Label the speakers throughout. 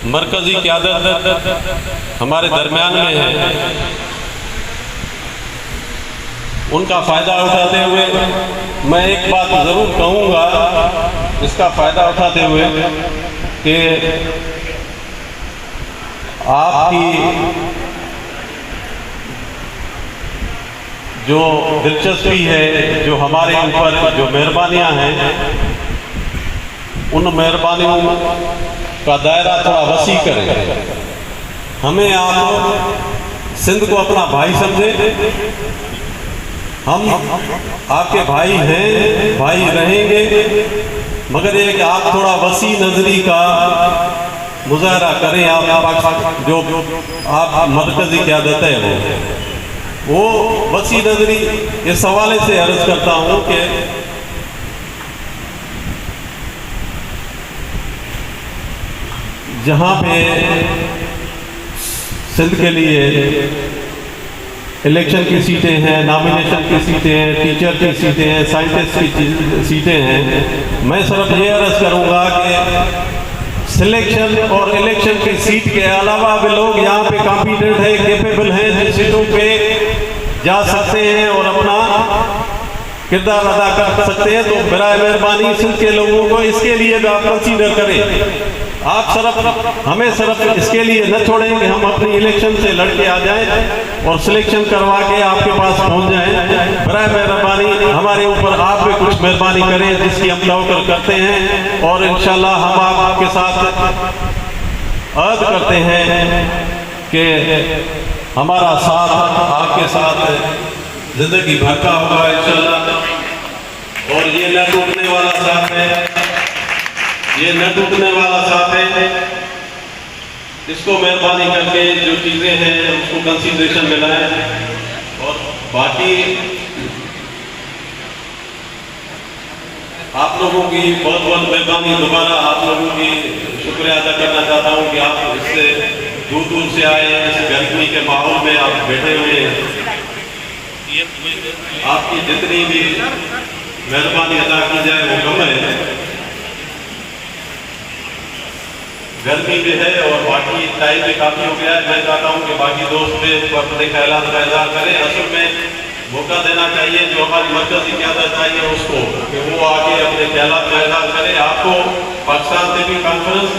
Speaker 1: مرکزی قیادت ہمارے درمیان میں ہے، ان کا فائدہ اٹھاتے ہوئے میں ایک بات ضرور کہوں گا، اس کا فائدہ اٹھاتے ہوئے کہ آپ کی جو دلچسپی ہے، جو ہمارے اوپر جو مہربانیاں ہیں، ان مہربانیوں کا دائرہ تھوڑا وسیع کریں۔ ہمیں آپ سندھ کو اپنا بھائی سمجھیں، ہم آپ کے بھائی ہیں، بھائی رہیں گے، مگر یہ کہ آپ تھوڑا وسیع نظری کا مظاہرہ کریں۔ آپ جو آپ مرکزی قیادت ہے وہ وسیع نظری اس حوالے سے عرض کرتا ہوں کہ جہاں پہ سندھ کے لیے الیکشن کی سیٹیں ہیں، نامینیشن کی سیٹیں ہیں، ٹیچر کی سیٹیں ہیں، سائنٹسٹ کی سیٹیں ہیں، میں صرف یہ عرض کروں گا کہ سلیکشن اور الیکشن کی سیٹ کے علاوہ بھی لوگ یہاں پہ کمپیٹنٹ ہیں، کیپیبل ہیں، جن سیٹوں پہ جا سکتے ہیں اور اپنا کردار ادا کر سکتے ہیں، تو برائے مہربانی سندھ کے لوگوں کو اس کے لیے بھی آپ کنسیڈر کریں۔ آپ ہمیں صرف اس کے لیے نہ چھوڑیں کہ ہم اپنی الیکشن سے لڑ کے آ جائیں اور سلیکشن کروا کے آپ کے پاس پہنچ جائیں۔ برائے مہربانی ہمارے اوپر آپ بھی کچھ مہربانی کریں، جس کی ہم توقع کرتے ہیں، اور انشاءاللہ ہم آپ کے ساتھ عہد کرتے ہیں کہ ہمارا ساتھ آپ کے ساتھ زندگی بھر کا ہوگا انشاءاللہ، اور یہ نہ ٹوٹنے والا ساتھ ہے، یہ نہ ٹوٹنے والا ساتھ ہے۔ اس کو مہربانی کر کے جو چیزیں ہیں اس کو کنسیڈریشن میں لائیں، اور باقی آپ لوگوں کی بہت بہت مہربانی، دوبارہ آپ لوگوں کی شکریہ ادا کرنا چاہتا ہوں کہ آپ اس سے دور دور سے آئے ہیں، اس گرمی کے ماحول میں آپ بیٹھے ہوئے ہیں۔ آپ کی جتنی بھی مہربانی ادا کی جائے وہ کم ہے، گرمی بھی ہے اور باقی ٹائم بھی کافی ہو گیا ہے۔ میں چاہتا ہوں کہ باقی دوست بھی اپنے خیالات کا اظہار کریں۔ اصل میں موقع دینا چاہیے جو ہماری مرکزی قیادت چاہیے اس کو، کہ وہ آگے اپنے خیالات کا اظہار کرے۔ آپ کو پاکستان سے بھی کانفرنس،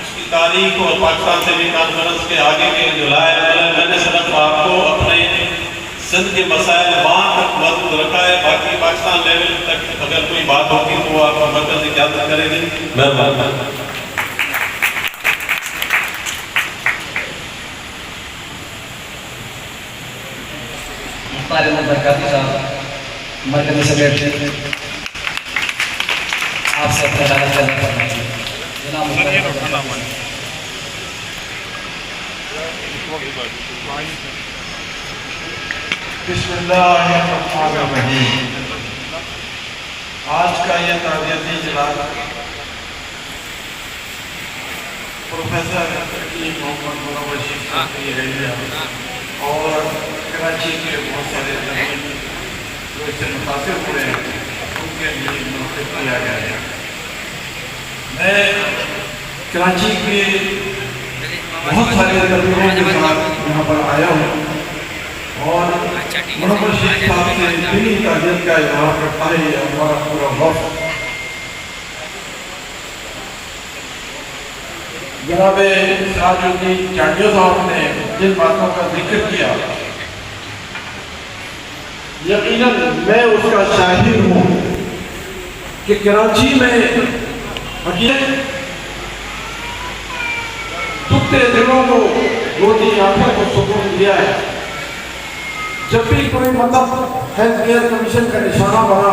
Speaker 1: اس کی تاریخ اور پاکستان سے بھی کانفرنس کے آگے کے جو لائے، میں نے صرف آپ کو اپنے سندھ کے مسائل وہاں تک محدود رکھا ہے، باقی پاکستان لیول تک اگر کوئی بات ہوگی تو وہ آپ کو مرکزی قیادت کرے گی۔ مہربانی۔
Speaker 2: ہمارے مبارکاتی صاحب مرکزی سیکرٹری، آپ سے اپنے دعوت کرنا پڑنا چاہیے جناب
Speaker 3: بسم اللہ الرحمن الرحیم۔ آج کا یہ تعزیتی اجلاس پروفیسر محمد منور شیخ صاحب کی رہی اور کراچی کے بہت سارے زمین جو اس سے متاثر ہوئے ہیں ان کے لیے منعقد کیا گیا ہے۔ میں کراچی کے بہت سارے تجربوں کے ساتھ یہاں پر آیا ہوں اور منور شیخ صاحب سے دلی تعزیت کا اظہار کرتا ہے یہ ہمارا پورا وفد۔ جناب سراج الدین جاٹیو صاحب نے جن باتوں کا ذکر کیا، یقیناً میں اس کا شاہد ہوں کہ کراچی میں حقیقت دکھتے دلوں کو گودی آنکھوں کو سکون دیا ہے۔ جب بھی کوئی مطلب ہیلتھ کیئر کمیشن کا نشانہ بنا،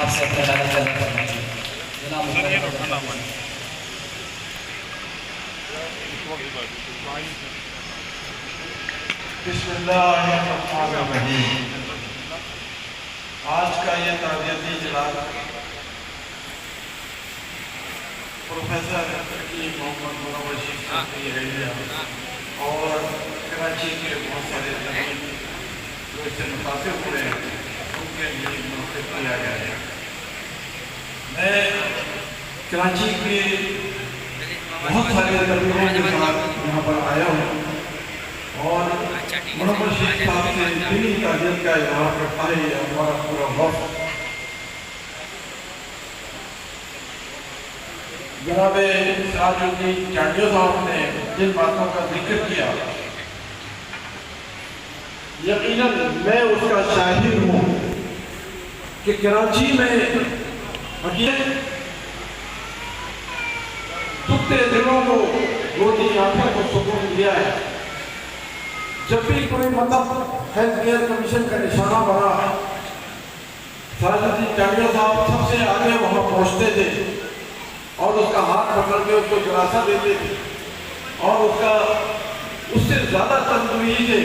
Speaker 2: آپ سے اپنا خیال کرنا کرنا چاہیے جناب
Speaker 3: بسم اللہ الرحمن الرحیم۔ آج کا یہ تعزیتی اجلاس پروفیسر حکیم محمد منور شیخ صاحب کی رہنمائی اور کراچی کے بہت سارے زمین جو اس سے متاثر ہوئے ہیں ان کے لیے منعقد کیا گیا ہے۔ میں کراچی کے بہت سارے زمینوں کے ساتھ یہاں پر آیا ہوں اور منور شیخ صاحب سے دینی تعزیت کا اظہار کرتا ہے ہمارا پورا وقت۔ جناب سراج الدین جانڈیو صاحب نے جن باتوں کا ذکر کیا یقیناً میں اس کا شاہد ہوں کہ کراچی میں حقیقت دکھتے دلوں کو روتی آنکھوں کو سکون دیا ہے۔ جب بھی کوئی مطلب ہیلتھ کیئر کمیشن کا نشانہ بنا سراج الدین جانڈیو صاحب سب سے آگے وہاں پہنچتے تھے اور اس کا ہاتھ پکڑ کے اس کو دلاسا دیتے تھے اور اس سے زیادہ تندرستی سے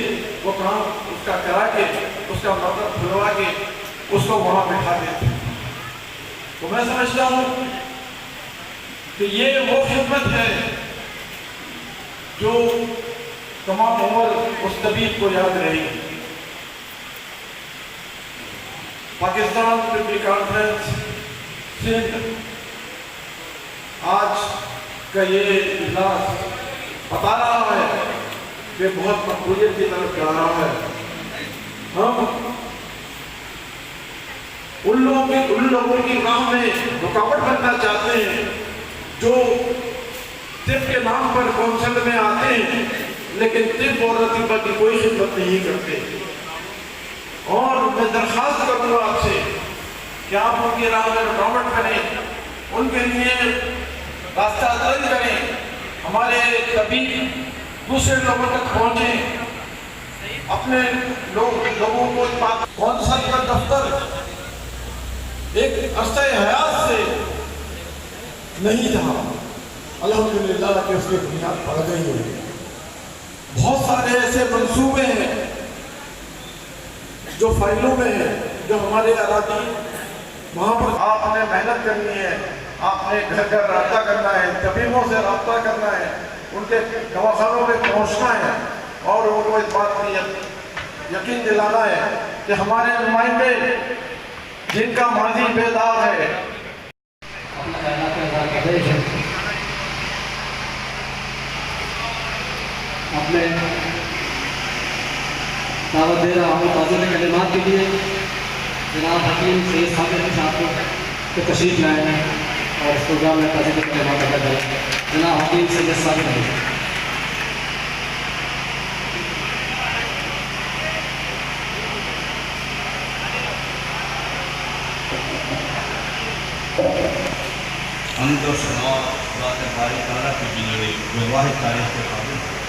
Speaker 3: وہ کام اس کا کرا کے اس کا مطلب کھلوا کے اس کو وہاں بٹھا دیتے۔ تو میں سمجھتا ہوں کہ یہ وہ خدمت ہے جو تمام عمر اس طبیب کو یاد رہے گی۔ پاکستان طبی کانفرنس سندھ آج کا یہ اجلاس بتا رہا ہے کہ بہت مقبولیت کی طرف جا رہا ہے۔ ہم ان لوگوں کی راہ میں رکاوٹ بننا چاہتے ہیں جو طب کے نام پر کونسل میں آتے ہیں لیکن طب اور اطباء کی کوئی خدمت نہیں کرتے۔ اور میں درخواست کروں گا آپ سے کہ آپ ان کی راہ میں رکاوٹ کریں، ان کے لیے راستہ درج کریں، ہمارے طبیب دوسرے لوگوں تک پہنچیں، اپنے لوگوں کو کونسل کا دفتر ایک عرصہ حیات سے نہیں تھا، الحمدللہ کہ اس کی بنیاد پڑ گئی ہے۔ بہت سارے ایسے منصوبے ہیں جو فائلوں میں ہیں، جو ہمارے اراضی وہاں پر آپ نے محنت کرنی ہے، آپ نے گھر گھر رابطہ کرنا ہے، طبیبوں سے رابطہ کرنا ہے، ان کے دواخانوں میں پہنچنا ہے اور ان کو اس بات کی یقین دلانا ہے کہ ہمارے نمائندے جن کا ماضی بے داغ ہے
Speaker 2: اپنا خیالات کا اظہار کر رہے ہیں۔ اب میں دعوت دے رہا ہوں تعزیت کلمات کے لیے جناب حکیم سید صاحب صاحب کو تشریف لائے ہیں اور اس پروگرام میں تعزیت کلمات ادا کریں۔ جناب حکیم سید صاحب ہیں۔
Speaker 4: حمد و ثنا ذات باری تعالیٰ کی جنرے جو واحد تاریخ کے قابل ہے۔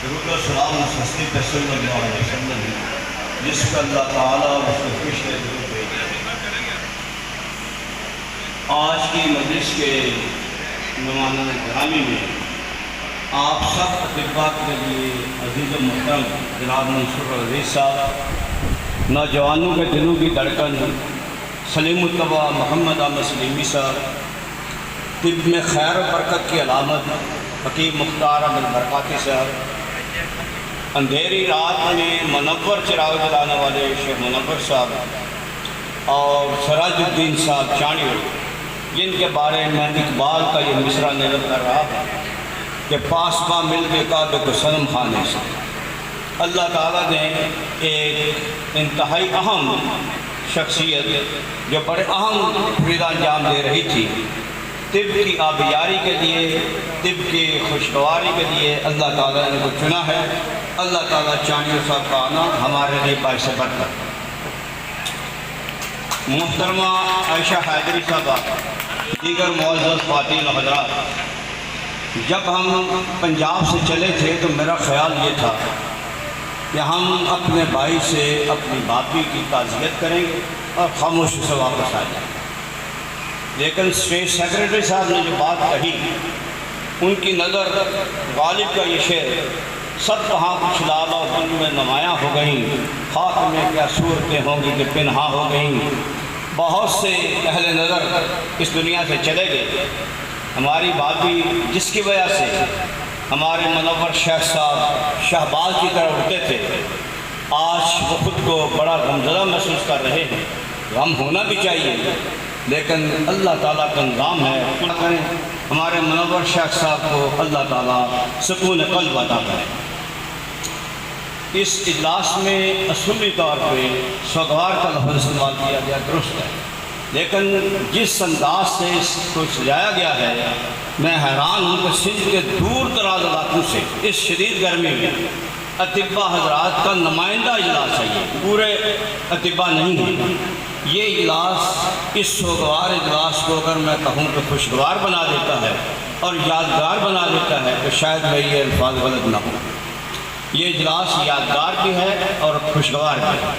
Speaker 4: درود و سلام اس ہستی پہ صلی اللہ علیہ وسلم جس کا اللہ تعالیٰ اس کے خوش ہے درود بھیجے۔ آج کی مجلس کے مہمانان گرامی میں آپ سب اطباء کے لیے عزیز و محترم جناب منصور عزیز صاحب، نوجوانوں کے دلوں کی دھڑکن سلیم الطبع محمد احمد سلیمی صاحب، طب میں خیر و برکت کی علامت حکیم مختار احمد برکاتی صاحب، اندھیری رات میں منور چراغ جلانے والے شیخ منور صاحب اور سراج الدین صاحب چانڈیو، جن کے بارے میں اقبال کا یہ مصرع نظر کر رہا ہے کہ پاس پا مل کے کعبے کو صنم خانے سے۔ اللہ تعالیٰ نے ایک انتہائی اہم شخصیت جو بڑے اہم فرض انجام دے رہی تھی طب کی آبیاری کے لیے، طب کی خوشگواری کے لیے، اللہ تعالیٰ نے ان کو چنا ہے۔ اللہ تعالیٰ چانڈیو صاحب کا آنا ہمارے لیے باعث برکت۔ محترمہ عائشہ حیدری صاحبہ، دیگر معزز خواتین و حضرات، جب ہم پنجاب سے چلے تھے تو میرا خیال یہ تھا کہ ہم اپنے بھائی سے اپنی باپی کی تعزیت کریں گے اور خاموشی سے واپس آ جائیں۔ لیکن اسٹیٹ سیکریٹری صاحب نے جو بات کہی، ان کی نظر غالب کا یہ شعر، سب کہاں کچھ لالہ بن میں نمایاں ہو گئیں، خاک میں کیا صورتیں ہوں گی کہ پنہاں ہو گئیں۔ بہت سے اہل نظر اس دنیا سے چلے گئے، ہماری بھابھی جس کی وجہ سے ہمارے منور شیخ صاحب شہباز کی طرح اٹھتے تھے، آج وہ خود کو بڑا غمزدہ محسوس کر رہے ہیں۔ غم ہونا بھی چاہیے، لیکن اللہ تعالیٰ کا نظام ہے، کریں ہمارے منور شیخ صاحب کو اللہ تعالیٰ سکون قلب عطا کرے۔ اس اجلاس میں اصولی طور پہ سوگوار کا لفظ استعمال کیا گیا، درست ہے، لیکن جس انداز سے اس کو سجایا گیا ہے، میں حیران ہوں کہ سندھ کے دور دراز علاقوں سے اس شدید گرمی میں اطباء حضرات کا نمائندہ اجلاس ہے، یہ پورے اطباء نہیں ہیں۔ یہ اجلاس اس سوگوار اجلاس کو اگر میں کہوں کہ خوشگوار بنا دیتا ہے اور یادگار بنا دیتا ہے تو شاید میری یہ الفاظ غلط نہ ہو۔ یہ اجلاس یادگار بھی ہے اور خوشگوار بھی ہے۔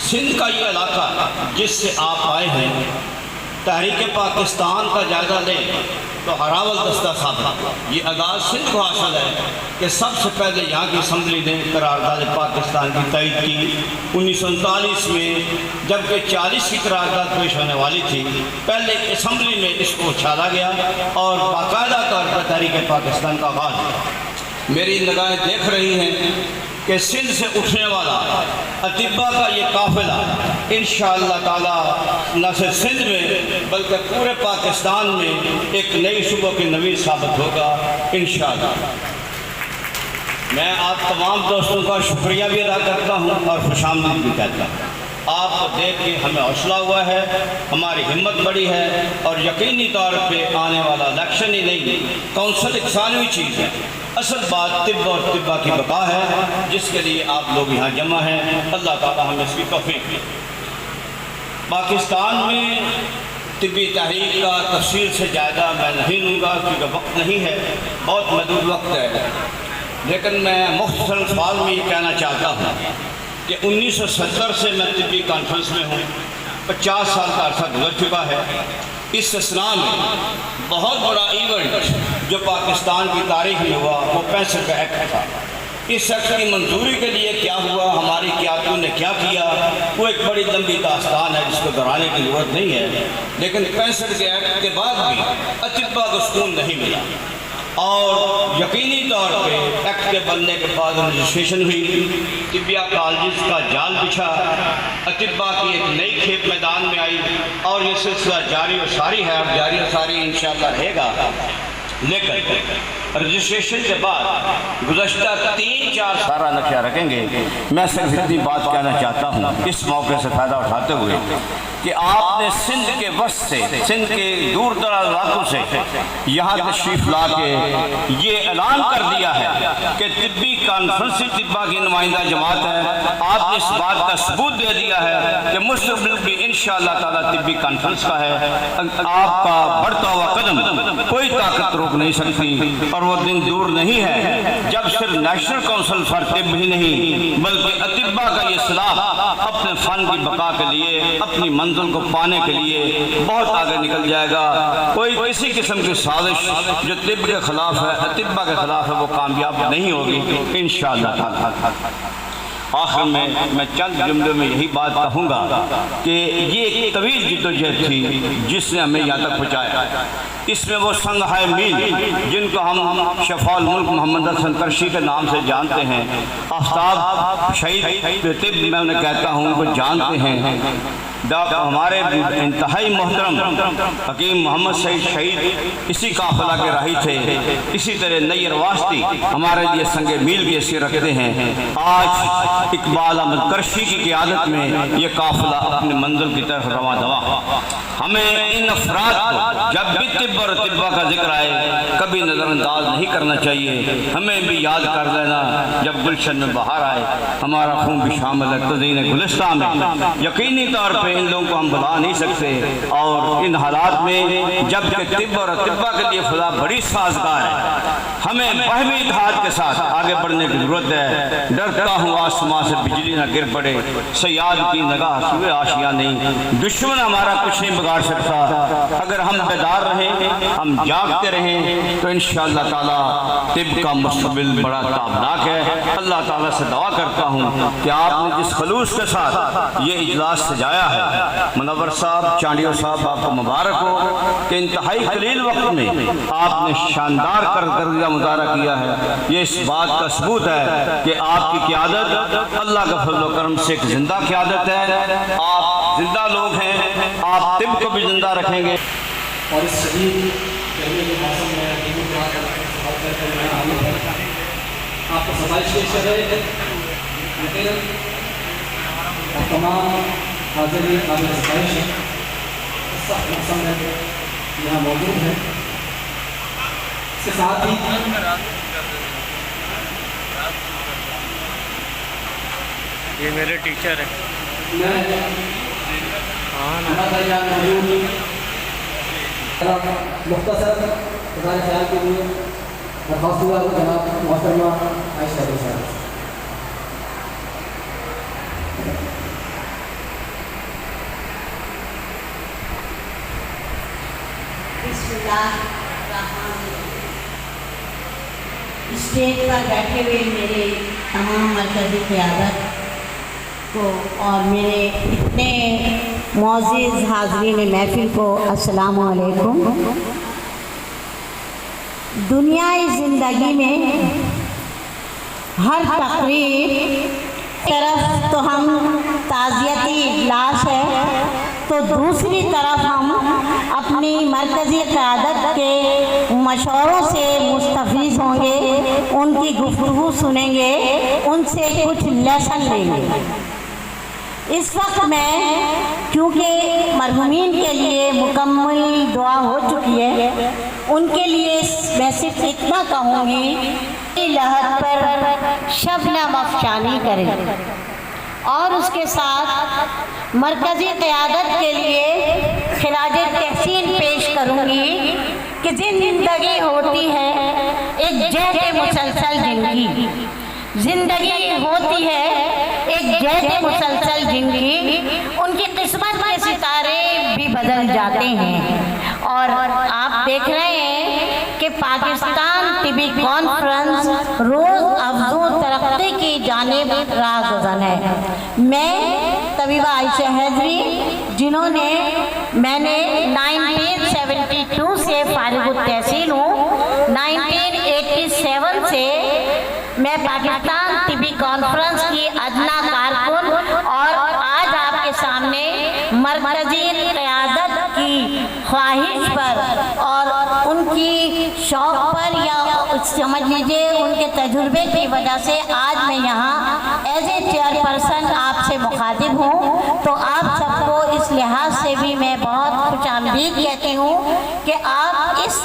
Speaker 4: سندھ کا یہ علاقہ جس سے آپ آئے ہیں، تحریک پاکستان کا جائزہ لیں تو ہراول دستہ ثابت، یہ آغاز سندھ کو حاصل ہے کہ سب سے پہلے یہاں کی اسمبلی نے قرارداد پاکستان کی تائید کی 1939 میں، جبکہ 40 کی قرارداد پیش ہونے والی تھی۔ پہلے اسمبلی میں اس کو اچھالا گیا اور باقاعدہ طور پر تحریک پاکستان کا آغاز ہوا۔ میری نگاہیں دیکھ رہی ہیں کہ سندھ سے اٹھنے والا اطباء کا یہ قافلہ انشاءاللہ تعالی نہ صرف سندھ میں بلکہ پورے پاکستان میں ایک نئی صبح کی نوید ثابت ہوگا انشاءاللہ۔ میں آپ تمام دوستوں کا شکریہ بھی ادا کرتا ہوں اور خوش آمدید بھی کہتا ہوں۔ آپ کو دیکھ کے ہمیں حوصلہ ہوا ہے، ہماری ہمت بڑی ہے، اور یقینی طور پہ آنے والا الیکشن ہی نہیں، کونسل ایک ثانوی چیز ہے۔ اصل بات طب اور طبہ کی بقا ہے، جس کے لیے آپ لوگ یہاں جمع ہیں۔ اللہ تعالیٰ ہمیں اس کی توفیق دے۔ پاکستان میں طبی تحریک کا تفصیل سے جائزہ میں نہیں لوں گا کیونکہ وقت نہیں ہے، بہت محدود وقت ہے، لیکن میں مختصر الفاظ میں یہ کہنا چاہتا ہوں کہ 1970 سے میں طبی کانفرنس میں ہوں، 50 سال کا عرصہ گزر چکا ہے۔ اس سلسلہ میں بہت بڑا ایونٹ جو پاکستان کی تاریخ میں ہوا وہ 65 کا ایکٹ تھا۔ اس ایکٹ کی منظوری کے لیے کیا ہوا، ہماری قیادتوں نے کیا کیا، وہ ایک بڑی لمبی داستان ہے جس کو دہرانے کی ضرورت نہیں ہے، لیکن 65 کے ایکٹ کے بعد بھی اطباء کو سکون نہیں ملا، اور یقینی طور پہ ایکٹ کے بننے کے بعد رجسٹریشن ہوئی، طبیہ کالجز کا جال بچھا، اطباء کی ایک نئی کھیپ میدان میں آئی، اور یہ سلسلہ جاری و ساری ہے، اور جاری و ساری انشاءاللہ رہے گا۔ لیکن رجسٹریشن کے بعد گزشتہ 3-4 سارا نقشہ رکھیں گے۔ میں صرف اتنی بات کہنا چاہتا ہوں اس موقع سے فائدہ اٹھاتے ہوئے کہ آپ نے سندھ کے وسط سے، سندھ کے دور دراز علاقوں سے یہاں تشریف لا کے یہ اعلان کر دیا ہے کہ طبی کانفرنس طبہ کی نمائندہ جماعت ہے۔ آپ نے اس بات کا ثبوت دے دیا ہے کہ مستقبل بھی انشاءاللہ تعالی طبی کانفرنس کا ہے۔ آپ کا بڑھتا ہوا قدم کوئی طاقت روک نہیں سکتی، اور وہ دن دور نہیں ہے جب صرف نیشنل کونسل فار طب ہی نہیں بلکہ اطباء کا یہ اصلاح اپنے فن کی بقا کے لیے، اپنی منزل کو پانے کے لیے بہت آگے نکل جائے گا۔ کوئی کسی قسم کی سازش جو طب کے خلاف ہے، اطباء کے خلاف ہے، وہ کامیاب نہیں ہوگی انشاءاللہ تعالی۔ آخر میں چند جملوں میں یہی بات کہوں گا کہ یہ ایک طویل جدوجہد تھی جس نے ہمیں یہاں تک پہنچایا۔ اس میں وہ سنگھائے میل جن کو ہم شفاء الملک محمد حسن کرشی کے نام سے جانتے ہیں، آفتاب شہید طب میں انہیں کہتا ہوں، ان کو جانتے ہیں، ہمارے انتہائی محترم حکیم محمد سعید شہید اسی قافلہ کے راہی تھے۔ اسی طرح نیر واسطی ہمارے لیے سنگ میل کی حیثیت رکھتے ہیں۔ آج اقبال احمد کرشی کی قیادت میں یہ قافلہ اپنی منزل کی طرف رواں دواں۔ ہمیں ان افراد کو جب بھی طب اور طبہ کا ذکر آئے کبھی نظر انداز نہیں کرنا چاہیے۔ ہمیں بھی یاد کر لینا جب گلشن میں بہار آئے، ہمارا خون بھی شامل ہے تزئین گلستان میں۔ یقینی طور پہ ان لوگوں کو ہم بلا نہیں سکتے، اور ان حالات میں جب کہ طب اور طبہ کے لیے فضا بڑی سازگار ہے، ہمیں باہمی اتحاد کے ساتھ آگے بڑھنے کی ضرورت ہے۔ ڈرتا ہوں آسمان سے بجلی نہ گر پڑے، صیاد کی نگاہ سوئے آشیاں نہیں، دشمن ہمارا کچھ نہیں بگاڑ سکتا۔ اگر ہم بیدار رہیں، ہم جاگتے رہیں تو انشاءاللہ تعالیٰ طب کا مستقبل بڑا تابناک ہے۔ اللہ تعالیٰ سے دعا کرتا ہوں کہ آپ نے جس خلوص کے ساتھ یہ اجلاس سجایا ہے، منور صاحب، چانڈیو صاحب، آپ کو مبارک ہو کہ انتہائی قلیل وقت میں آپ نے شاندار کارکردگی مظاہرہ کیا ہے۔ یہ اس بات کا ثبوت ہے کہ آپ کی قیادت اللہ کا فضل و کرم سے ایک زندہ قیادت ہے۔ آپ زندہ لوگ ہیں، آپ طب کو بھی زندہ رکھیں گے۔
Speaker 2: اور اس شدید گرمی کے موسم میں دینوں کے آگے سوال کر کے میں حاضر ہوں۔ آپ کو ستائش پیش کر رہے ہیں، لیکن تمام حاضرین قابل ستائش ہیں، اس سخت موسم میں یہاں موجود ہیں۔ اس کے ساتھ ہی
Speaker 5: یہ میرے ٹیچر ہیں۔
Speaker 2: میں مختصر خدا خیال کے لیے درخواست ہوا جناب محترمہ عائشہ صاحب۔
Speaker 6: بسم اللہ الرحمن الرحیم۔ اسٹیج پر بیٹھے ہوئے میرے تمام مرکزی قیادت کو اور میرے اتنے معزز حاضرین محفل کو السلام علیکم۔ دنیائی زندگی میں ہر تقریب طرف تو ہم تعزیتی اجلاس ہے تو دوسری طرف ہم اپنی مرکزی قیادت کے مشوروں سے مستفیض ہوں گے، ان کی گفتگو سنیں گے، ان سے کچھ لیسن لیں گے۔ اس وقت میں کیونکہ مرحومین کے لیے مکمل دعا ہو چکی ہے، ان کے لیے میں صرف اتنا کہوں گی کہ لہر پر شبنم افشانی کریں، اور اس کے ساتھ مرکزی قیادت کے لیے خراج تحسین پیش کروں گی کہ زندگی ہوتی ہے ایک جہد مسلسل زندگی ہوتی ہے ایک جہد مسلسل زندگی، ان کی قسمت کے ستارے بھی بدل جاتے ہیں۔ اور آپ دیکھ رہے ہیں کہ پاکستان طبی کانفرنس روز افزوں ترقی کی جانب راہگزر ہے۔ میں طبیبہ عائشہ حیدری، جنہوں نے میں نے 1972 سے فارغ التحصیل ہوں، 1987 سے میں پاکستان طبی کانفرنس کی ادنا کارکن اور آج آپ کے سامنے مرکزی قیادت کی خواہش پر اور ان کی شوق پر یا سمجھ لیجیے ان کے تجربے کی وجہ سے آج میں یہاں ایز اے چیئر پرسن آپ سے مخاطب ہوں، تو آپ سب کو اس لحاظ سے بھی میں بہت خوش آمدید کہتی ہوں کہ آپ اس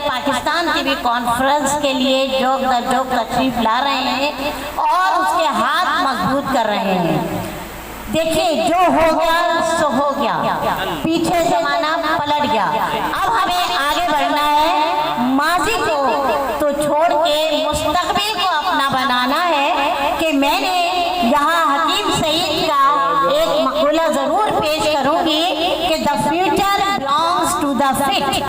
Speaker 6: پاکستان طبی کانفرنس کے لیے جوگ در جوگ تشریف لا رہے ہیں اور اس کے ہاتھ مضبوط کر رہے ہیں۔ دیکھیے جو ہو گیا سو ہو گیا، پیچھے زمانہ پلٹ گیا، اب ہمیں آگے بڑھنا ہے، ماضی کو تو چھوڑ کے مستقبل کو اپنا بنانا ہے۔ کہ میں نے یہاں حکیم سعید کا ایک مقولہ ضرور پیش کروں گی کہ the future belongs to the fit۔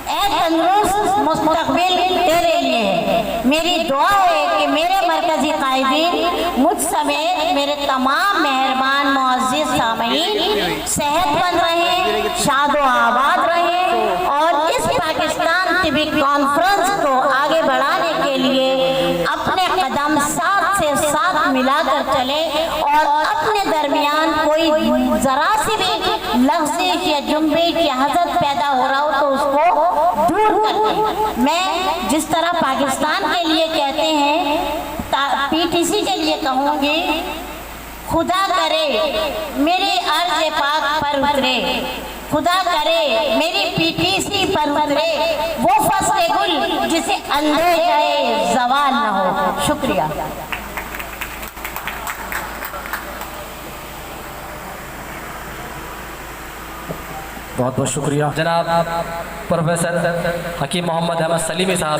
Speaker 6: اے تندرست مستقبل تیرے لیے ہے۔ میری دعا ہے کہ میرے مرکزی قائدین مجھ سمیت میرے تمام مہربان معزز سامعین صحت مند رہیں، شاد و آباد رہیں، اور اس پاکستان طبی کانفرنس کو آگے بڑھانے کے لیے اپنے قدم ساتھ سے ساتھ ملا کر چلے اور اپنے درمیان کوئی ذرا سی بھی لغزش یا جنبش یا حسد پیدا ہو رہا ہو تو اس کو دور کر دیں۔ میں جس طرح پاکستان کے لیے کہتے ہیں، پی ٹی سی کے لیے کہوں گی، خدا کرے میرے عرض پاک پر اترے، خدا کرے میری پی ٹی سی پر اترے وہ فصل گل جسے اندھے جائے زوال نہ ہو۔ شکریہ۔
Speaker 7: بہت بہت شکریہ جناب پروفیسر حکیم محمد احمد سلیمی صاحب۔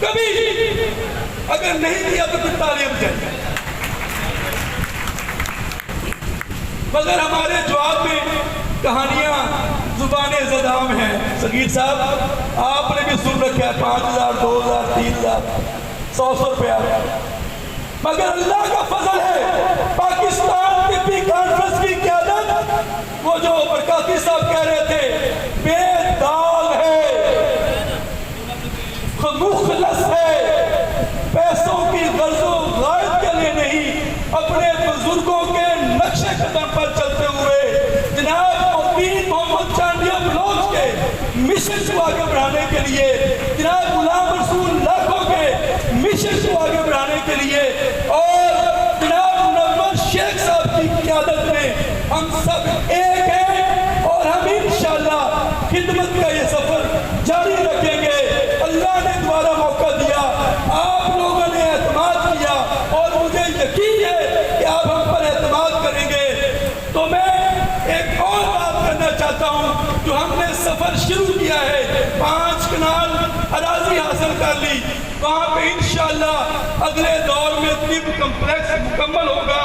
Speaker 8: کبھی اگر نہیں دیا تو پھر تالیاں بجائیں، مگر ہمارے جواب میں کہانیاں زبان زدام ہیں۔ صغیر صاحب آپ نے بھی سن رکھا ہے 5,000 2,000 3,000 100 روپیہ، مگر اللہ کا فضل ہے پاکستان طبی کانفرنس کی قیادت وہ جو برکاتی صاحب کہہ رہے تھے بے داغ ہے، مخلص ہے، پیسوں کی غرض و غائب کے لیے نہیں، اپنے بزرگوں کے نقش قدم پر چلتے ہوئے جناب مبین محمد چاندیا بلوچ کے مشن کو آگے بڑھانے کے لیے، جناب غلام رسول لاکھوں کے مشن کو آگے بڑھانے کے لیے، اور جناب منور شیخ صاحب کی قیادت میں ہم سب ایک ہیں، اور ہم انشاءاللہ خدمت کا یہ سفر جاری رکھیں گے۔ اللہ نے دوبارہ موقع دیا، آپ لوگوں نے اعتماد کیا، اور مجھے یقین ہے کہ آپ ہم پر اعتماد کریں گے۔ تو میں ایک اور بات کرنا چاہتا ہوں، جو ہم نے سفر شروع کیا ہے، 5 کنال اراضی حاصل کر لی، وہاں پہ انشاءاللہ اگلے دور میں طب کمپلیکس مکمل ہوگا،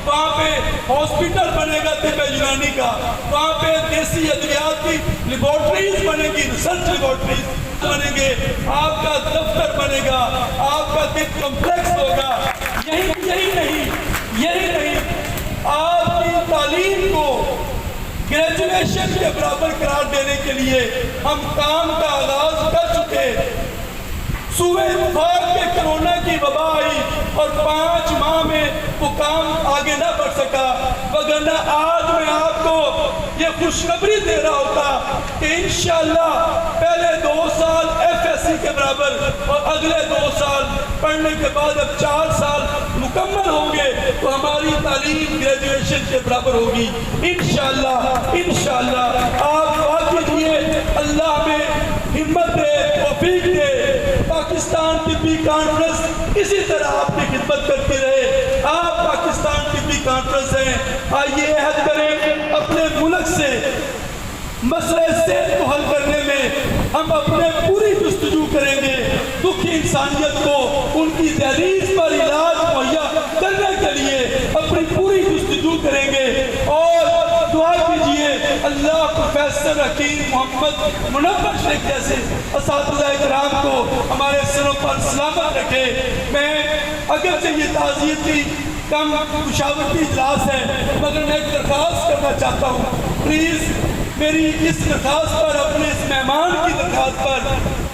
Speaker 8: وہاں پہ ہاسپٹل بنے گا طب یونانی کا، وہاں پہ دیسی ادویات کی لیبارٹریز بنے گی، ریسرچ لیبارٹریز بنے گے، آپ کا دفتر بنے گا، آپ کا طب کمپلیکس ہوگا۔ یہی نہیں، آپ کی تعلیم کو گریجویشن کے برابر قرار دینے کے لیے ہم کام کا آغاز کر چکے۔ صوبہ اتفاق کے کرونا کی وبا آئی اور 5 ماہ میں وہ کام آگے نہ بڑھ سکا، وگرنہ آج میں آپ کو یہ خوشخبری دے رہا ہوتا کہ انشاءاللہ پہلے 2 سال ایف ایس سی کے برابر اور اگلے 2 سال پڑھنے کے بعد اب 4 سال مکمل ہوں گے تو ہماری تعلیم گریجویشن کے برابر ہوگی انشاءاللہ۔ آپ دعا کیجئے اللہ ہمیں ہمت دے، توفیق دے، پاکستان طبی کانفرنس اسی طرح آپ کی خدمت کرتی رہے۔ آپ پاکستان طبی کانفرنس ہیں، آئیے عہد کریں اپنے ملک سے مسئلہ صحت کو حل کرنے میں ہم اپنے پوری جستجو کریں گے، دکھی انسانیت کو ان کی دہلیز پر علاج مہیا کرنے کے لیے اپنی پوری جستجو کریں گے، اور دعا کیجئے اللہ پروفیسر حکیم محمد منور شیخ جیسے اساتذہ کرام کو ہمارے سروں پر سلامت رکھے۔ میں اگرچہ یہ تعزیت کی کم مشاورتی اجلاس ہے، مگر میں ایک درخواست کرنا چاہتا ہوں، پلیز میری اس درخواست پر، اپنے اس مہمان کی درخواست پر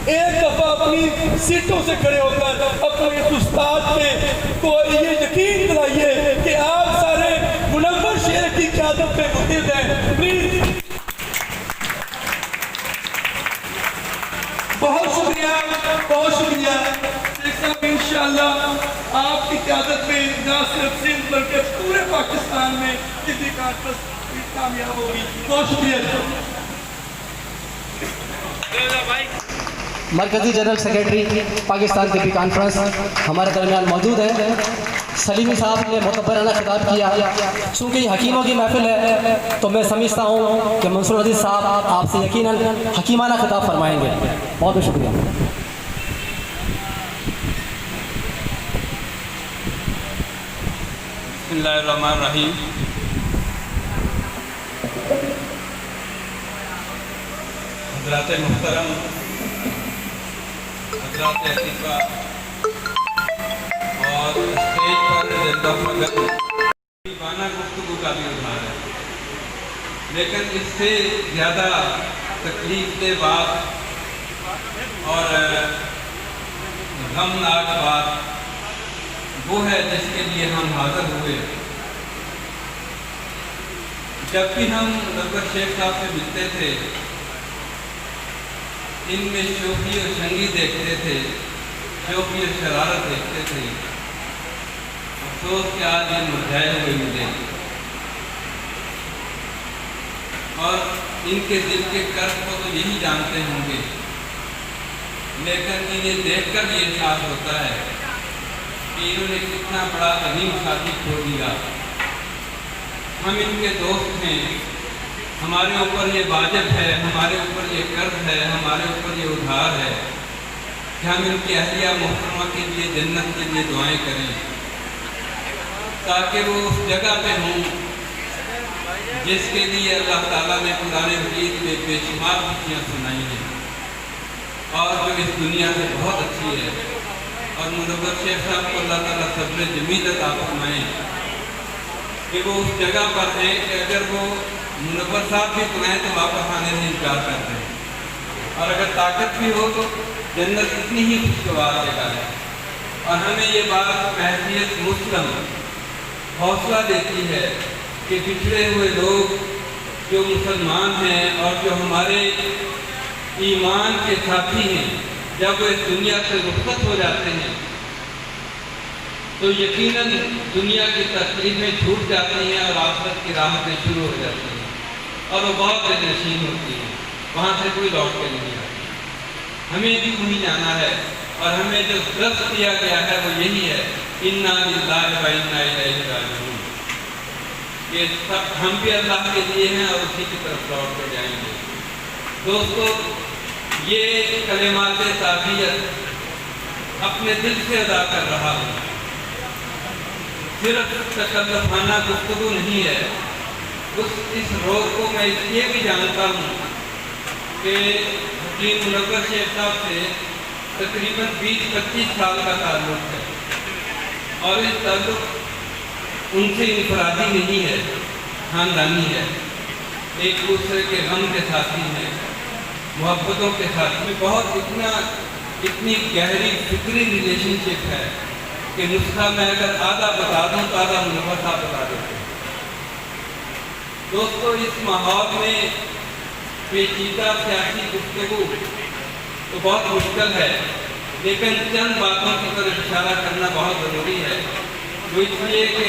Speaker 8: ایک دفعہ اپنی سیٹوں سے کھڑے ہو کر اپنے اس استاد کو یہ یقین دلائیے کہ آپ سارے منور شیخ کی قیادت میں متحد ہیں۔ پلیز، بہت شکریہ شیخ صاحب، انشاءاللہ آپ کی قیادت میں نہ صرف سندھ بلکہ پورے پاکستان میں طبی کانفرنس کامیاب ہوگی۔ بہت شکریہ۔
Speaker 2: مرکزی جنرل سیکریٹری پاکستان طبی کانفرنس ہمارے درمیان موجود ہے۔ سلیمی صاحب نے معتبرانہ خطاب کیا، چونکہ یہ حکیموں کی محفل ہے تو میں سمجھتا ہوں کہ منصور عزیز صاحب آپ سے یقیناً حکیمانہ خطاب فرمائیں گے۔ بہت بہت شکریہ۔
Speaker 9: بسم اللہ الرحمن الرحیم۔ حضرات محترم، حضرات عطیفہ اور اسٹیج پر زندہ فقط غریبانہ گفتگو کا بھی اظہار ہے، لیکن اس سے زیادہ تکلیف دہ بات اور غمناک بات وہ ہے جس کے لیے ہم حاضر ہوئے۔ جب بھی ہم منور شیخ صاحب سے ملتے تھے، ان میں شوخی اور شنگی دیکھتے تھے، شوخی اور شرارت دیکھتے تھے۔ افسوس کہ آج یہ مرجھائے ہوئے ملے اور ان کے دل کے قرض کو تو یہی جانتے ہوں گے، لیکن انہیں دیکھ کر یہ احساس ہوتا ہے کہ انہوں نے کتنا بڑا عظیم ساتھی کھو دیا۔ ہم ان کے دوست ہیں، ہمارے اوپر یہ واجب ہے، ہمارے اوپر یہ قرض ہے، ہمارے اوپر یہ ادھار ہے کہ ہم ان کی اہلیہ محترمہ کے لیے جنت کے لیے دعائیں کریں تاکہ وہ اس جگہ پہ ہوں جس کے لیے اللہ تعالیٰ نے قرآن مجید میں بے شمار خوشیاں سنائی ہیں اور جو اس دنیا سے بہت اچھی ہے. اور منور شیخ صاحب کو اللہ تعالیٰ صبر جمیل عطا فرمائیں کہ وہ اس جگہ پر ہیں کہ اگر وہ منور صاحب بھی بلائیں تو واپس آنے سے انکار کرتے ہیں, اور اگر طاقت بھی ہو تو جنت اتنی ہی خوشگوار جگہ ہے. اور ہمیں یہ بات بحیثیت مسلم حوصلہ دیتی ہے کہ پچھڑے ہوئے لوگ جو مسلمان ہیں اور جو ہمارے ایمان کے ساتھی ہیں, جب وہ اس دنیا سے رخصت ہو جاتے ہیں تو یقیناً دنیا کی تکلیفیں چھوٹ جاتی ہیں اور آخرت کی راحتیں شروع ہو جاتی ہیں اور وہ بہت دل نشین ہوتی ہیں, وہاں سے کوئی لوٹ کے نہیں آتی. ہمیں بھی وہیں جانا ہے اور ہمیں جو درس دیا گیا ہے وہ یہی ہے, انا للہ و انا الیہ راجعون, کہ ہم بھی اللہ کے لیے ہیں اور اسی کی طرف لوٹ کے جائیں گے. دوستو, یہ کلمات تعزیت اپنے دل سے ادا کر رہا ہوں, صرف تکلفانہ گفتگو نہیں ہے. اس روز کو میں اس لیے بھی جانتا ہوں کہ حکیم منور شیخ صاحب سے تقریباً 20-25 سال کا تعلق ہے اور اس تعلق ان سے انفرادی نہیں ہے, خاندانی ہے. ایک دوسرے کے غم کے ساتھی ہیں, محبتوں کے ساتھ میں بہت اتنی گہری فکری ریلیشن شپ ہے کہ نسخہ میں اگر آدھا بتا دوں تو آدھا منور صاحب بتا دیتے ہیں. دوستو, اس ماحول میں پیچیدہ سیاسی گفتگو تو بہت مشکل ہے, لیکن چند باتوں کی طرف اشارہ کرنا بہت ضروری ہے. وہ اس لیے کہ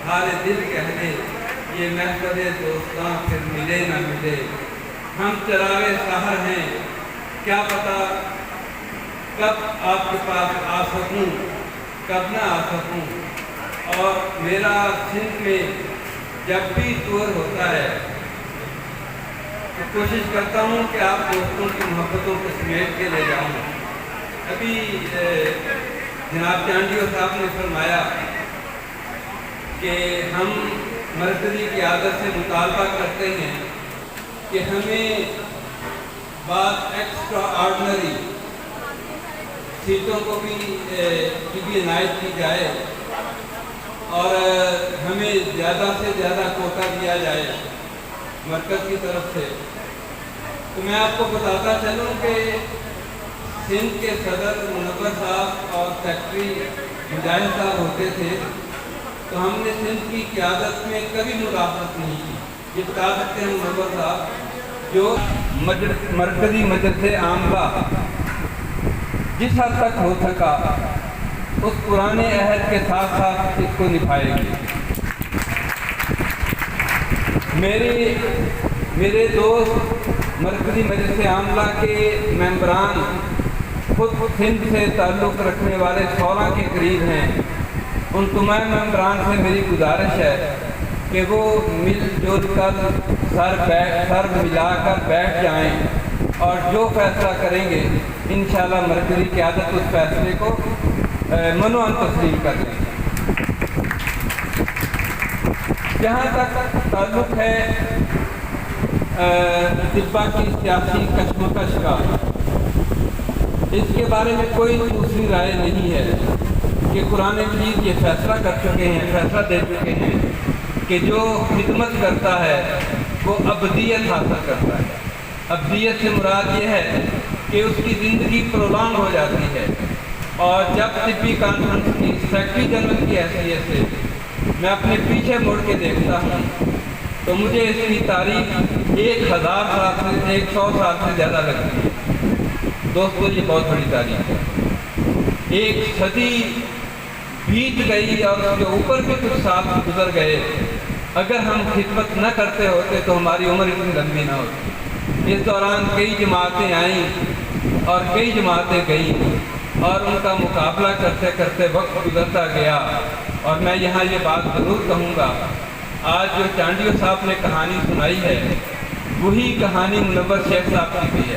Speaker 9: ہارے دل کہہ دے یہ محفل دوستاں پھر ملے نہ ملے, ہم چراغے سحر ہیں کیا پتہ کب آپ کے پاس آ سکوں کب نہ آ سکوں. اور میرا سندھ میں جب بھی ٹور ہوتا ہے تو کوشش کرتا ہوں کہ آپ دوستوں کی محبتوں کو سمیٹ کے لے جاؤں. ابھی جناب چانڈیو صاحب نے فرمایا کہ ہم مرکزی قیادت سے مطالبہ کرتے ہیں کہ ہمیں بعض ایکسٹرا آرڈنری سیٹوں کو بھی عنایت کی جائے اور ہمیں زیادہ سے زیادہ کوٹا دیا جائے مرکز کی طرف سے. تو میں آپ کو بتاتا چلوں کہ سندھ کے صدر منور صاحب اور سیکٹری مجاہد صاحب ہوتے تھے تو ہم نے سندھ کی قیادت میں کبھی مداخلت نہیں کی. یہ بتا سکتے ہیں منور صاحب جو مرکزی مجلس عاملہ جس حد تک ہو سکا اس پرانے عہد کے ساتھ ساتھ اس کو نبھائے گی. میرے دوست مرکزی مجلس عاملہ کے ممبران خود سندھ سے تعلق رکھنے والے 16 کے قریب ہیں. ان تمام ممبران سے میری گزارش ہے کہ وہ مل جل کر سر ملا کر بیٹھ جائیں اور جو فیصلہ کریں گے انشاءاللہ مرکزی قیادت اس فیصلے کو منوان تسلیم کر لیں. جہاں تک تعلق ہے طبع کی سیاسی کشمکش کا, اس کے بارے میں کوئی دوسری رائے نہیں ہے کہ قرآن مجید یہ فیصلہ کر چکے ہیں, فیصلہ دے چکے ہیں کہ جو خدمت کرتا ہے وہ ابدیت حاصل کرتا ہے. ابدیت سے مراد یہ ہے کہ اس کی زندگی پرولانگ ہو جاتی ہے. اور جب طبی کانفرنس کی سیکرٹری جنرل کی حیثیت سے میں اپنے پیچھے مڑ کے دیکھتا ہوں تو مجھے اس کی تاریخ 1000 سال سے 100 سال سے زیادہ لگتی ہے. دوستو, یہ بہت بڑی تاریخ ہے. ایک صدی بیت گئی اور اس کے اوپر بھی کچھ سال گزر گئے. اگر ہم خدمت نہ کرتے ہوتے تو ہماری عمر اتنی لمبی نہ ہوتی. اس دوران کئی جماعتیں آئیں اور کئی جماعتیں گئیں اور ان کا مقابلہ کرتے کرتے وقت گزرتا گیا. اور میں یہاں یہ بات ضرور کہوں گا, آج جو چانڈیو صاحب نے کہانی سنائی ہے وہی کہانی منور شیخ صاحب کی بھی ہے.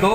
Speaker 9: 2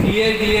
Speaker 9: DA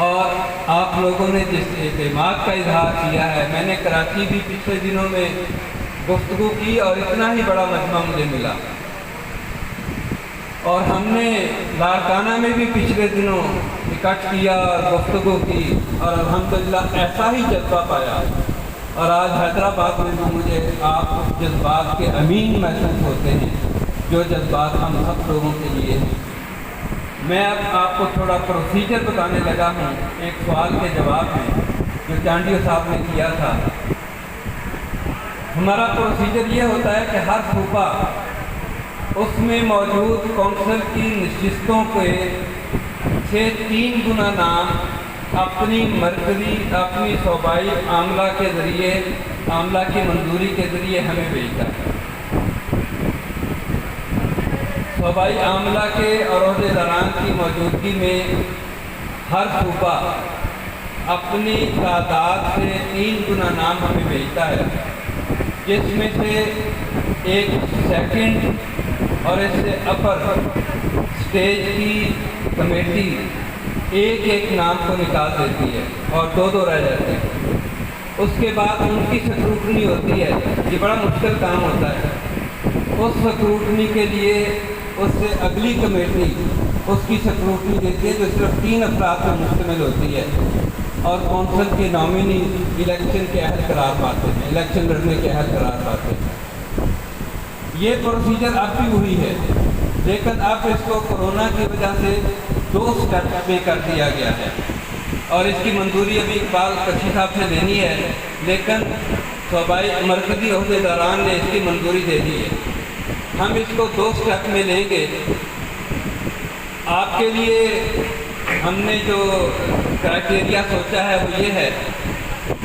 Speaker 9: اور آپ لوگوں نے جس اعتماد کا اظہار کیا ہے. میں نے کراچی بھی پچھلے دنوں میں گفتگو کی اور اتنا ہی بڑا مجمع مجھے ملا, اور ہم نے لاڑکانہ میں بھی پچھلے دنوں اکٹھ کیا اور گفتگو کی, اور الحمدللہ ایسا ہی جذبہ پایا. اور آج حیدرآباد میں بھی مجھے آپ جذبات کے امین محسوس ہوتے ہیں, جو جذبات ہم سب لوگوں کے لیے ہیں. میں اب آپ کو تھوڑا پروسیجر بتانے لگا ہوں ایک سوال کے جواب میں جو چانڈیو صاحب نے کیا تھا. ہمارا پروسیجر یہ ہوتا ہے کہ ہر صوبہ اس میں موجود کونسل کی نشستوں کے 3 گنا نام اپنی مرکزی اپنی صوبائی عاملہ کے ذریعے, عاملہ کی منظوری کے ذریعے ہمیں بھیجتا ہے. صوبائی عاملہ کے اور عہدیداران کی موجودگی میں ہر صوبہ اپنی تعداد سے 3 گنا نام ہمیں بھیجتا ہے, جس میں سے ایک سیکنڈ اور اس سے اپر اسٹیج کی کمیٹی ایک نام کو نکال دیتی ہے اور 2 رہ جاتے ہیں. اس کے بعد ان کی سکروٹنی ہوتی ہے. یہ بڑا مشکل کام ہوتا ہے. اس سکروٹنی کے لیے اس سے اگلی کمیٹی اس کی سکروٹنی دیتی ہے, جو صرف 3 افراد پر مشتمل ہوتی ہے, اور کونسل کے نامنی الیکشن کے اہل قرار پاتے ہیں, الیکشن لڑنے کے اہل قرار پاتے ہیں. یہ پروسیجر اب بھی ہوئی ہے, لیکن اب اس کو کورونا کی وجہ سے 2 اسٹیپ میں کر دیا گیا ہے, اور اس کی منظوری ابھی اقبال کشی صاحب سے لینی ہے, لیکن صوبائی مرکزی عہدیداران نے اس کی منظوری دے دی ہے. ہم اس کو 2 اسٹیپ میں لیں گے. آپ کے لیے ہم نے جو کرائٹیریا سوچا ہے وہ یہ ہے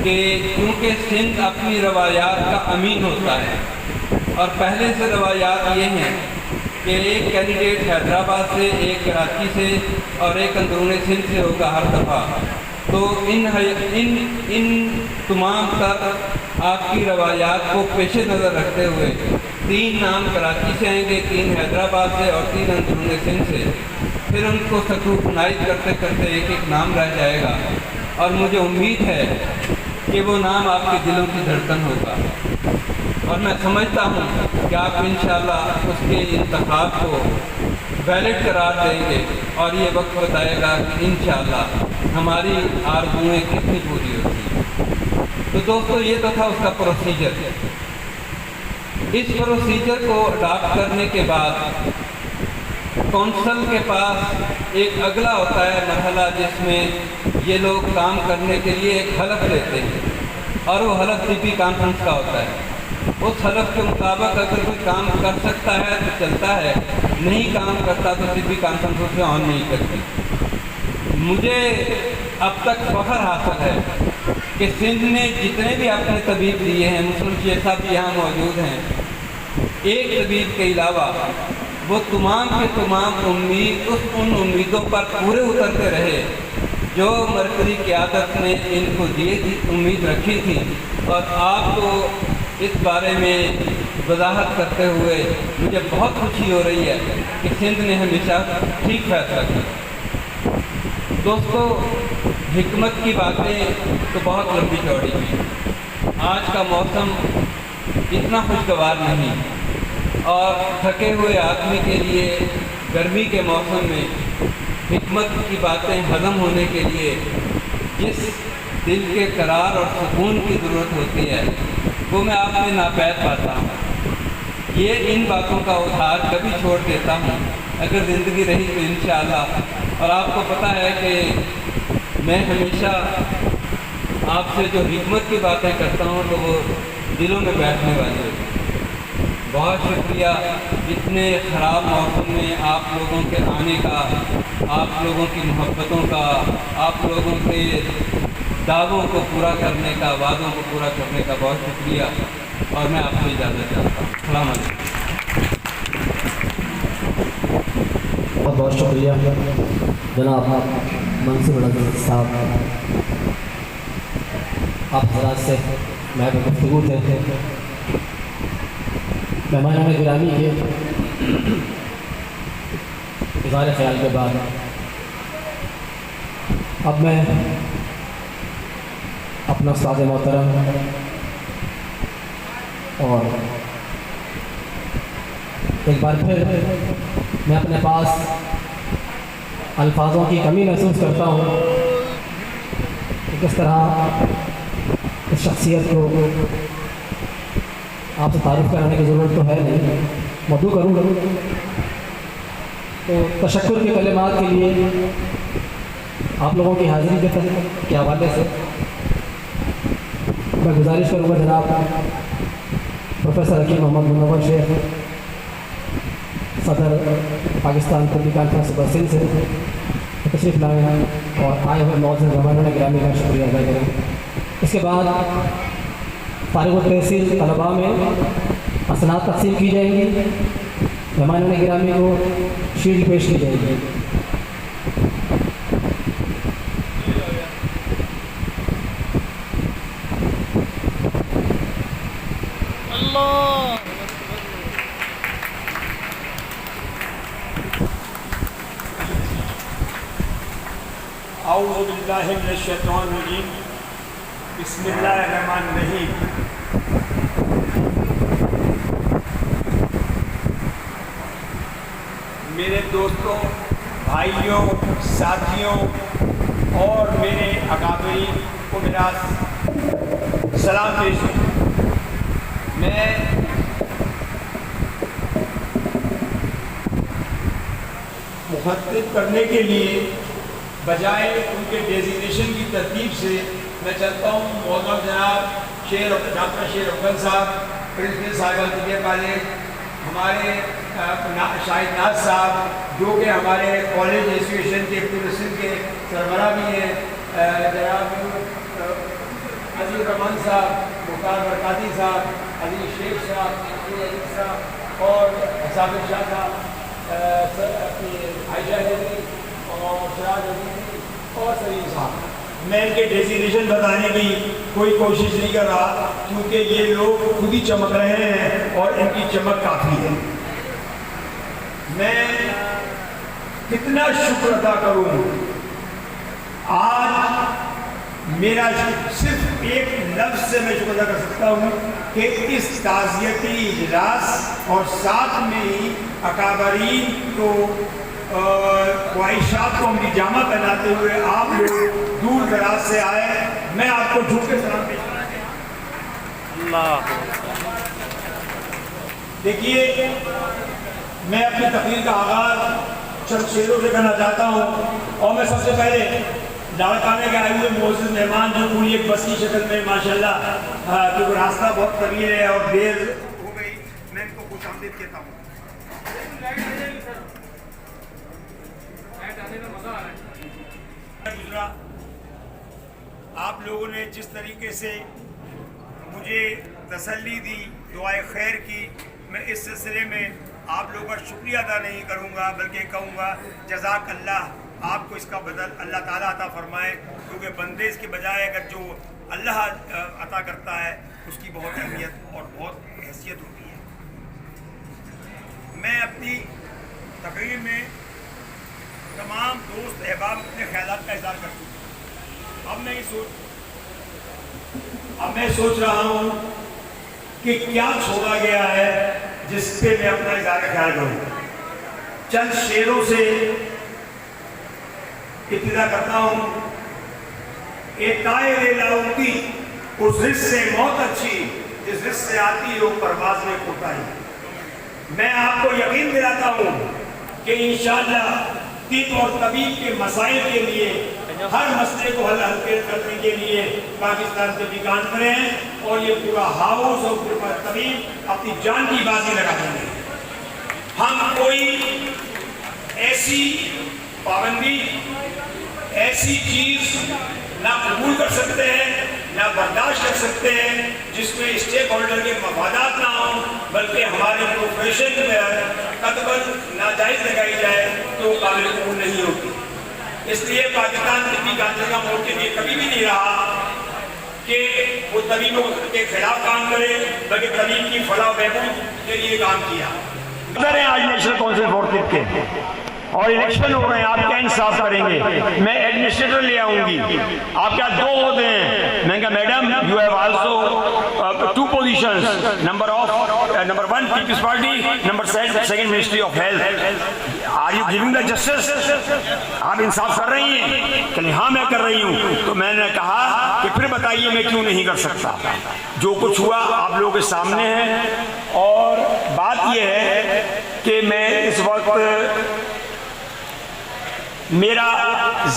Speaker 9: کہ کیونکہ سندھ اپنی روایات کا امین ہوتا ہے, اور پہلے سے روایات یہ ہیں کہ ایک کینڈیڈیٹ حیدرآباد سے, ایک کراچی سے اور ایک اندرون سندھ سے ہوگا ہر دفعہ, تو ان تمام تر آپ کی روایات کو پیش نظر رکھتے ہوئے 3 نام کراچی سے آئیں گے, 3 حیدرآباد سے اور 3 اندرون سندھ سے. پھر ان کو سکروٹنائز کرتے کرتے ایک نام رہ جائے گا, اور مجھے امید ہے کہ وہ نام آپ کے دلوں کی دھڑکن ہوگا, اور میں سمجھتا ہوں کہ آپ انشاءاللہ اس کے انتخاب کو ویلڈ قرار دیں گے, اور یہ وقت بتائے گا کہ انشاءاللہ ہماری آرزوئیں کتنی پوری ہوتی ہیں. تو دوستو یہ تو تھا اس کا پروسیجر. اس پروسیجر کو اڈاپٹ کرنے کے بعد کونسل کے پاس ایک اگلا ہوتا ہے مرحلہ, جس میں یہ لوگ کام کرنے کے لیے ایک حلف لیتے ہیں, اور وہ حلف طبی کانفرنس کا ہوتا ہے. اس حلف کے مطابق اگر کوئی کام کر سکتا ہے تو چلتا ہے, نہیں کام کرتا تو طبی کانفرنس اسے آن نہیں کرتی. مجھے اب تک فخر حاصل ہے کہ سندھ نے جتنے بھی اپنے طبیب دیے ہیں, مسلم شیخ صاحب بھی یہاں موجود ہیں, ایک طبیب کے علاوہ وہ تمام کے تمام ان امیدوں پر پورے اترتے رہے جو مرکزی قیادت نے ان کو امید رکھی تھی. اور آپ کو اس بارے میں وضاحت کرتے ہوئے مجھے بہت خوشی ہو رہی ہے کہ سندھ نے ہمیشہ ٹھیک فیصلہ کیا. دوستو, حکمت کی باتیں تو بہت لمبی چوڑی ہیں. آج کا موسم اتنا خوشگوار نہیں, اور تھکے ہوئے آدمی کے لیے گرمی کے موسم میں حکمت کی باتیں ہضم ہونے کے لیے جس دل کے قرار اور سکون کی ضرورت ہوتی ہے وہ میں آپ میں ناپید پاتا ہوں. یہ ان باتوں کا ادھار کبھی چھوڑ دیتا ہوں اگر زندگی رہی تو انشاءاللہ. اور آپ کو پتہ ہے کہ میں ہمیشہ آپ سے جو حکمت کی باتیں کرتا ہوں تو وہ دلوں میں بیٹھنے والی ہوتی ہے. بہت شکریہ اتنے خراب موسم میں آپ لوگوں کے آنے کا, آپ لوگوں کی محبتوں کا, آپ لوگوں کے دعووں کو پورا کرنے کا, وعدوں کو پورا کرنے کا بہت شکریہ, اور میں آپ کو اجازت چاہتا ہوں. السلام علیکم.
Speaker 2: بہت بہت شکریہ جناب منصور عزیز صاحب, آپ حضرات سے میں گفتگو تھے. مہمانان گرامی کے اظہار خیال کے بعد
Speaker 7: اب میں اپنا استاد محترم اور ایک بار پھر میں اپنے پاس الفاظوں کی کمی محسوس کرتا ہوں کہ کس طرح اس شخصیت کو آپ سے تعارف کرانے کی ضرورت تو ہے نہیں، مدعو کروں تو تشکر کے کلمات کے لیے آپ لوگوں کی حاضری کے حوالے سے میں گزارش کروں گا جناب پروفیسر حکیم محمد منور شیخ صدر پاکستان طبی کانفرنس صوبہ سندھ سے تشریف لائے ہیں اور آئے ہوئے معزز مہمانان گرامی کا شکریہ ادا کریں۔ اس کے بعد فارغ التحصیل طلباء میں اسناد تقسیم کی جائیں گی، مہمانان گرامی کو شیلڈ پیش کی جائے گی۔
Speaker 8: اعوذ باللہ من الشیطان الرجیم، بسم اللہ الرحمن الرحیم۔ میرے دوستوں، بھائیوں، ساتھیوں اور میرے اکابرین کو میرا سلام پیش ہے۔ میں مخاطب کرنے کے لیے بجائے ان کے ڈیزیگنیشن کی ترتیب سے میں چلتا ہوں محترم جناب ڈاکٹر شیر افضل صاحب، پرنسپل صاحبہ طبیہ کالج، ہمارے شاہد ناز صاحب جو کہ ہمارے کالج ایسوسیشن کے پورے سندھ کے سربراہ بھی ہیں، جناب عزیز الرحمان صاحب، مختار برکاتی صاحب، علی شیخ صاحب، عزیز صاحب اور ثابت شاہ صاحب، عائشہ حیدری اور سراج عزیزی اور سلیم صاحب۔ میں ان کے ڈیزیگنیشن بتانے کی کوئی کوشش نہیں کر رہا کیونکہ یہ لوگ خود ہی چمک رہے ہیں اور ان کی چمک کافی ہے۔ میں کتنا شکر ادا کروں، آج میرا صرف ایک لفظ سے میں شکر ادا کر سکتا ہوں کہ اس تعزیتی اجلاس اور ساتھ میں ہی اکابرین کو خواہشات کو ہماری جامہ پہناتے ہوئے آپ لوگ دور دراز سے آئے، میں آپ کو جھوٹ کے سلام پیش کرتا ہوں۔ دیکھیے، میں اپنی تقریر کا آغاز چند شعروں سے کرنا چاہتا ہوں اور میں سب سے پہلے لاڑکانے کے آئے ہوئے معزز مہمان جو پوری ایک بس کی شکل میں ماشاءاللہ کیونکہ راستہ بہت طویل ہے اور دیر ہو گئی، میں ان کو خوش آمدید کہتا ہوں۔ آپ لوگوں نے جس طریقے سے مجھے تسلی دی، دعائے خیر کی، میں اس سلسلے میں آپ لوگوں کا شکریہ ادا نہیں کروں گا بلکہ کہوں گا جزاک اللہ، آپ کو اس کا بدل اللہ تعالیٰ عطا فرمائے، کیونکہ بندے اس کے بجائے اگر جو اللہ عطا کرتا ہے اس کی بہت اہمیت اور بہت حیثیت ہوتی ہے۔ میں اپنی تقریر میں تمام دوست احباب اپنے خیالات کا اظہار کر چکے ہیں۔ اب میں سوچ رہا ہوں کہ کیا چھوڑا گیا ہے جس پہ میں اپنا اظہار خیال کروں۔ چند شعروں سے ابتدا کرتا ہوں۔ اے طائر لاؤتی اس رزق سے موت اچھی جس رزق سے آتی ہو پرواز میں کوتاہی۔ میں آپ کو یقین دلاتا ہوں کہ انشاءاللہ طب اور طبیب کے مسائل کے لیے ہر مسئلے کو حل کرنے کے لیے پاکستان طبی کانفرنس اور یہ پورا ہاؤس اور پورا طبیب اپنی جان کی بازی لگا دیں گے۔ ہم کوئی ایسی پابندی، ایسی چیز نہ قبول کر سکتے ہیں نہ برداشت کر سکتے ہیں جس میں اسٹیک ہولڈر کے مفادات نہ ہوں، بلکہ ہمارے پروفیشن میں قدبل ناجائز لگائی جائے تو قابل قبول نہیں ہوتی۔ اس لیے پاکستان طبی کانفرنس کا موقف یہ کبھی بھی نہیں رہا کہ وہ طبیبوں کے خلاف کام کرے، بلکہ طبیب کی فلاح و بہبود کے لیے کام کیا۔ آج نیشنل کونسل فار طب کے
Speaker 10: اور الیکشن ہو رہے ہیں، آپ کیا انصاف کریں گے؟ میں ایڈمنسٹریٹر لے آؤں گی، آپ کیا 2 عہدے ہیں؟ میں کہا madam you have also 2 positions, number 1 Peoples Party, number 2 ministry of health, are you giving the justice? آپ انصاف کر رہی ہیں؟ کہ ہاں میں کر رہی ہوں۔ تو میں نے کہا کہ پھر بتائیے میں کیوں نہیں کر سکتا؟ جو کچھ ہوا آپ لوگوں کے سامنے ہے، اور بات یہ ہے کہ میں اس وقت میرا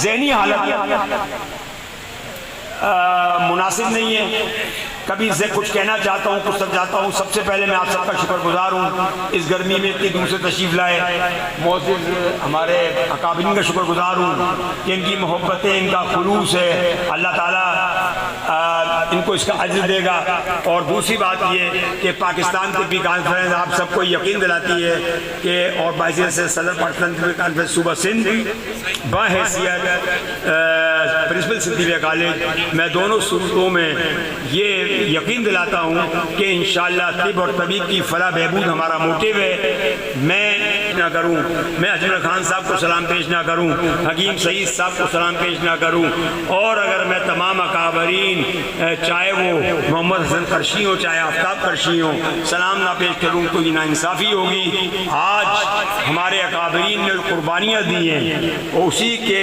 Speaker 10: ذہنی حالت مناسب نہیں ہے، کبھی سے کچھ کہنا چاہتا ہوں، کچھ سب چاہتا ہوں۔ سب سے پہلے میں آپ سب کا شکر گزار ہوں، اس گرمی میں اتنی دور سے تشریف لائے۔ معزز ہمارے اکابرین کا شکر گزار ہوں کہ ان کی محبتیں، ان کا خلوص ہے، اللہ تعالیٰ ان کو اس کا اجر دے گا۔ اور دوسری بات یہ کہ پاکستان طبی کانفرنس آپ سب کو یقین دلاتی ہے کہ، اور باعث سے صدر پاکستان طبی کانفرنس صوبہ سندھ بحیثیت پرنسپل سندھ طبیہ کالج، میں دونوں صورتوں میں یہ یقین دلاتا ہوں کہ انشاءاللہ طب اور طبیب کی فلاح بہبود ہمارا موٹیو ہے۔ میں نہ کروں، میں اجمل خان صاحب کو سلام پیش نہ کروں، حکیم سعید صاحب کو سلام پیش نہ کروں، اور اگر میں تمام اکابرین چاہے وہ محمد حسن قرشی ہوں، چاہے آفتاب قرشی ہوں، سلام نہ پیش کروں تو یہ ناانصافی ہوگی۔ آج ہمارے اکابرین نے قربانیاں دی ہیں، اور اسی کے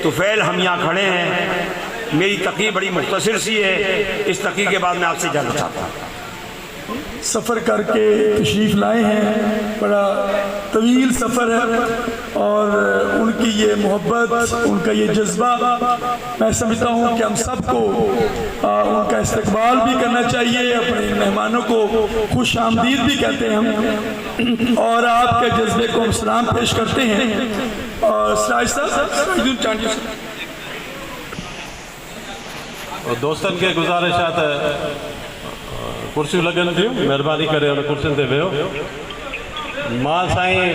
Speaker 10: طفیل ہم یہاں کھڑے ہیں۔ میری تقریر بڑی مختصر سی ہے، اس تقریر کے بعد میں آپ سے جاننا چاہتا ہوں۔
Speaker 8: سفر کر کے تشریف لائے ہیں، بڑا طویل سفر ہے، اور ان کی یہ محبت، ان کا یہ جذبہ، میں سمجھتا ہوں کہ ہم سب کو ان کا استقبال بھی کرنا چاہیے، اپنے مہمانوں کو خوش آمدید بھی کہتے ہیں ہم، اور آپ کے جذبے کو ہم سلام پیش کرتے ہیں۔ اور سراج صاحب
Speaker 1: اور دوستن کے گزارشات کرسیوں لگن تھیوں، مہربانی کرے اور کرسیوں تے ویو۔ ماں سائیں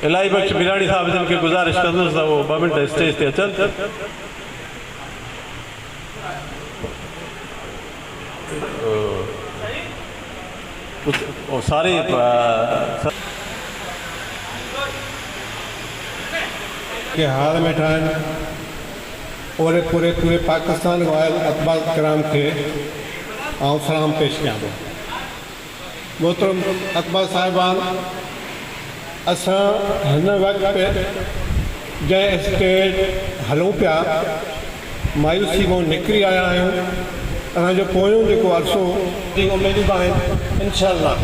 Speaker 1: الہی بخش بیرانی صاحب جن کے گزارش کرنے سے وہ 2 منٹ اسٹیج تے اچن۔ اور سارے
Speaker 11: کے حال میں ٹھائن اور پورے پاکستان کو آئل اطباء کرام کے آؤں سلام پیش کیا ہوں۔ محترم اطباء صاحبان، اساں ہن وقت پہ جائیں اسٹیج ہلوں پیا مایوسی کو نکری آیا ہوں، انہاں جو پویوں جو عرصو دی امیدی باہیں انشاءاللہ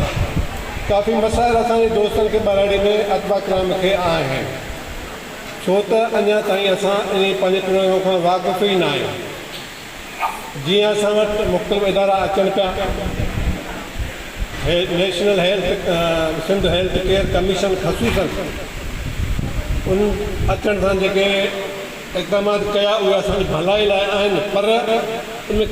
Speaker 11: کافی مسائل اساں دوستن کے بارے میں اطباء کرام کے آئے ہیں، چھو تا انیا تائیں اساں انہی پانچ پرنوں کا واقف ہی نہ آئے۔ جی اساں وقت مختلف ادارہ اچن پیا، national health Sindh health care commission خصوصاً ان اچن سان جے اقدامات کیا ہوئے اساں بھلائی لائے آئیں، پر ان میں